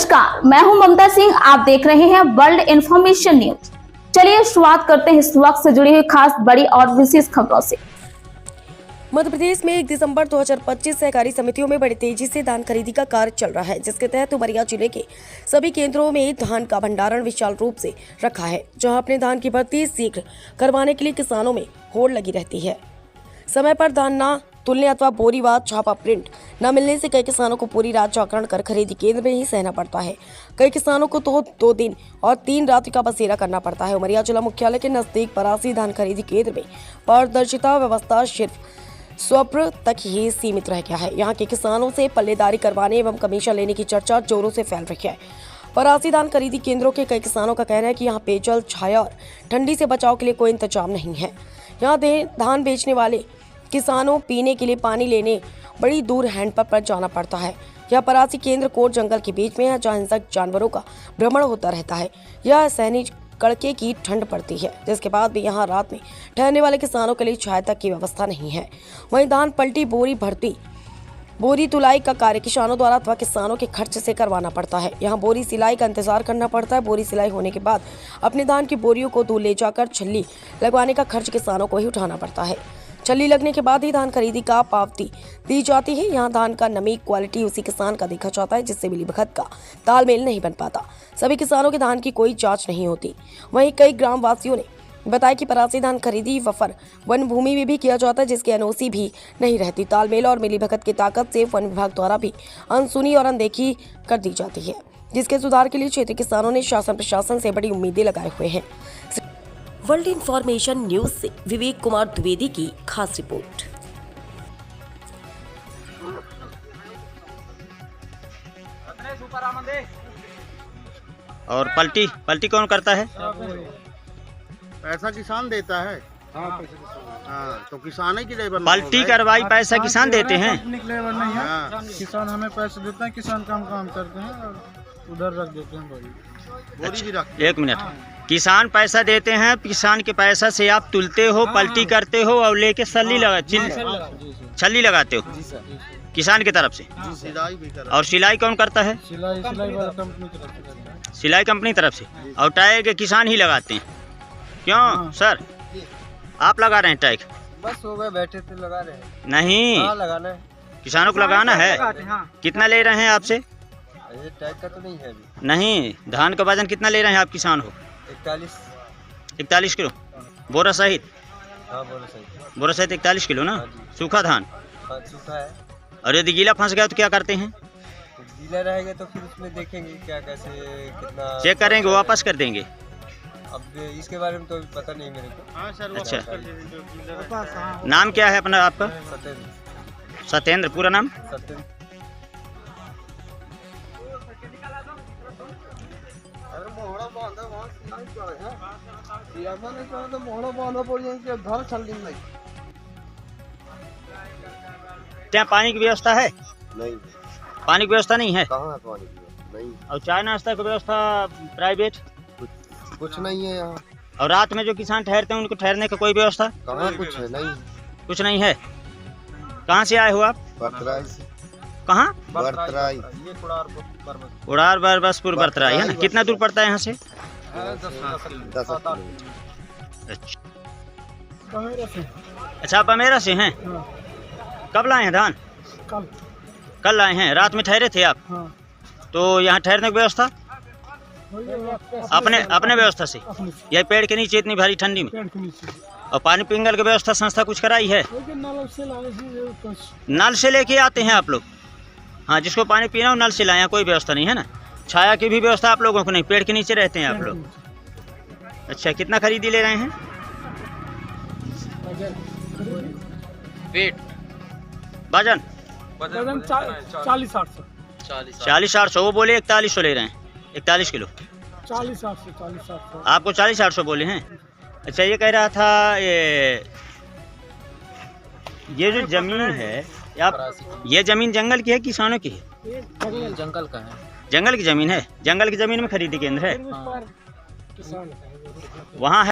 नमस्कार, मैं हूं ममता सिंह। आप देख रहे हैं वर्ल्ड इंफॉर्मेशन न्यूज। चलिए शुरुआत करते हैं इस वक्त से जुड़ी हुई खास बड़ी और विशेष खबरों से। मध्य प्रदेश में 1 दिसंबर 2025 सहकारी समितियों में बड़ी तेजी से धान खरीदी का कार्य चल रहा है, जिसके तहत उमरिया जिले के सभी केंद्रों में धान का भंडारण विशाल रूप से रखा है, जहां अपने धान की भर्ती शीघ्र करवाने के लिए किसानों में होड़ लगी रहती है। समय पर धान न तुलने अथवा बोरीवार छापा प्रिंट न मिलने से कई किसानों को पूरी रात जागरण कर खरीदी केंद्र में ही सहना पड़ता है। कई किसानों को तो 2 दिन और 3 रात का बसेरा करना पड़ता है। उमरिया जिला मुख्यालय के नजदीक परासी धान खरीदी केंद्र में पारदर्शिता व्यवस्था सिर्फ स्वप्न तक ही सीमित रह गया है। यहाँ के किसानों से पल्लेदारी करवाने एवं कमीशन लेने की चर्चा जोरों से फैल रही है। परासी धान खरीदी केंद्रों के कई किसानों का कहना है कि यहाँ पेयजल, छाया और ठंडी से बचाव के लिए कोई इंतजाम नहीं है। यहाँ धान बेचने वाले किसानों पीने के लिए पानी लेने बड़ी दूर हैंडपंप पर जाना पड़ता है। यह परासी केंद्र कोट जंगल के बीच में है, जहाँ हिंसक जानवरों का भ्रमण होता रहता है। यह सहनी कड़के की ठंड पड़ती है, जिसके बाद भी यहाँ रात में ठहरने वाले किसानों के लिए छाया तक की व्यवस्था नहीं है। वहीं धान पलटी, बोरी भर्ती, बोरी तुलाई का कार्य किसानों द्वारा अथवा किसानों के खर्च से करवाना पड़ता है। यहाँ बोरी सिलाई का इंतजार करना पड़ता है। बोरी सिलाई होने के बाद अपने धान की बोरियों को दूर ले जाकर छल्ली लगवाने का खर्च किसानों को ही उठाना पड़ता है। छल्ली लगने के बाद ही धान खरीदी का पावती दी जाती है। यहाँ धान का नमी, क्वालिटी उसी किसान का देखा जाता है, जिससे मिलीभगत का तालमेल नहीं बन पाता। सभी किसानों के धान की कोई जांच नहीं होती। वहीं कई ग्राम वासियों ने बताया कि परासी धान खरीदी वफर वन भूमि में भी किया जाता है, जिसकी एनओसी भी नहीं रहती। तालमेल और मिलीभगत की ताकत से वन विभाग द्वारा भी अनसुनी और अनदेखी कर दी जाती है, जिसके सुधार के लिए क्षेत्रीय किसानों ने शासन प्रशासन से बड़ी उम्मीदें लगाए हुए हैं। वर्ल्ड इंफॉर्मेशन न्यूज से विवेक कुमार द्विवेदी की खास रिपोर्ट। और पलटी कौन करता है? पैसा किसान देता है। हाँ, तो किसान ही की लेबर पलटी करवाई पैसा किसान देते हैं। लेबर नहीं है। हाँ। किसान हमें पैसे देते हैं, किसान काम करते हैं और उधर रख देते हैं बोरी भी रख। एक मिनट, किसान पैसा देते हैं, किसान के पैसा से आप तुलते हो, पलटी करते हो और लेके छल्ली लगाते हो किसान की तरफ से। सिलाई भी कर। और सिलाई कौन करता है? सिलाई वाला कंपनी की तरफ से। सिलाई कंपनी तरफ से। और टैग के किसान ही लगाते हैं। क्यों सर, आप लगा रहे हैं टैग? बस हो गए, बैठे थे लगा रहे हैं। नहीं, लगाना है, किसानों को लगाना है। कितना ले रहे हैं आपसे? ये टैग का तो नहीं है अभी। नहीं, धान का वजन कितना ले रहे हैं आप किसान हो? 41 किलो बोरा सहित। हाँ, बोरा सही। बोरा सहित 41 किलो ना। सूखा धान। हाँ, सूखा है। और यदि गीला फंस गया तो क्या करते हैं? गीला रहेगा तो फिर उसमें देखेंगे क्या कैसे कितना चेक करेंगे, वापस कर देंगे। अब इसके बारे में तो अभी पता नहीं मेरे को। हाँ सर। अच्छा, नाम क्या है अपना आपका? सत्येंद्र। पूरा नाम? सत्येंद्र। क्या पानी की व्यवस्था है? नहीं, पानी की व्यवस्था नहीं है। कहाँ है पानी की? नहीं, और चाय नाश्ता की व्यवस्था प्राइवेट? कुछ नहीं है यहाँ। और रात में जो किसान ठहरते हैं उनको ठहरने का कोई व्यवस्था? कहाँ कुछ है? नहीं, कुछ नहीं है। कहाँ से आए हो आप? बर्तराई। कहाँ? बर्तराई। उड़ार बरबसपुर बर्तराई है ना। कितना दूर पड़ता है यहाँ से? 10 अच्छा, आप बमेरा से हैं? कब लाए हैं धान? कल लाए हैं। रात में ठहरे थे आप? तो यहाँ ठहरने की व्यवस्था अपने व्यवस्था से? यह पेड़ के नीचे इतनी भारी ठंडी में? और पानी पिंगल की व्यवस्था संस्था कुछ कराई है? नल से लेके आते हैं आप लोग? हाँ, जिसको पानी पीना हो नल से लाए। कोई व्यवस्था नहीं है ना? छाया की भी व्यवस्था आप लोगों को नहीं? पेड़ के नीचे रहते हैं आप लोग। अच्छा, कितना खरीदी ले रहे हैं? वेट वजन 40-800। वो बोले 4100 ले रहे हैं। 41 किलो। 40-800। आपको 40-800 बोले हैं? अच्छा, ये कह रहा था ये जो जमीन है ये जमीन जंगल की है, किसानों की है? जंगल का है। जंगल की जमीन है। जंगल की जमीन में खरीदी केंद्र है। वहाँ है।